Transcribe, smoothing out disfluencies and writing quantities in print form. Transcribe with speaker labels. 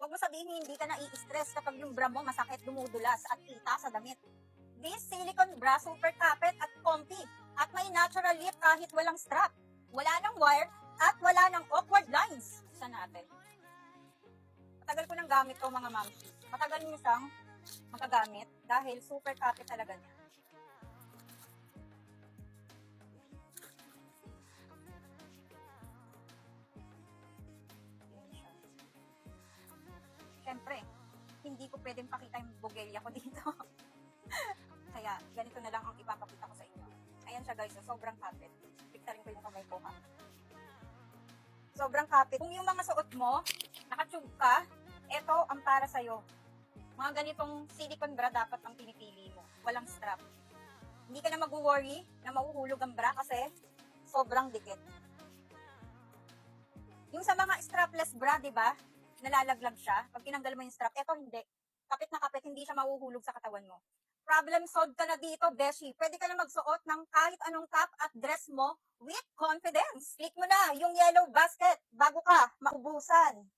Speaker 1: Huwag mo sabihin hindi ka nai-stress kapag yung bra mo masakit, dumudulas at kita sa damit. This silicone bra super kapit at comfy at may natural lip kahit walang strap. Wala nang wire at wala nang awkward lines. Isa natin. Matagal ko nang gamit to mga mamsi. Matagal nyo siyang makagamit dahil super kapit talaga niya. Siyempre, hindi ko pwedeng pakita yung bogelya ko dito. Kaya, ganito na lang ang ipapakita ko sa inyo. Ayan siya guys, sobrang kapit. Picturein ko yung kamay ko ha. Sobrang kapit. Kung yung mga suot mo, nakatube ka, ito ang para sa'yo. Mga ganitong silicone bra dapat ang pinipili mo. Walang strap. Hindi ka na mag-worry na mahuhulog ang bra kasi sobrang dikit. Yung sa mga strapless bra, di ba? Nalalaglag siya. Pag tinanggal mo yung strap, eto hindi. Kapit na kapit, hindi siya mahuhulog sa katawan mo. Problem solved ka na dito, Beshi. Pwede ka na magsuot ng kahit anong top at dress mo with confidence. Click mo na yung yellow basket bago ka maubusan.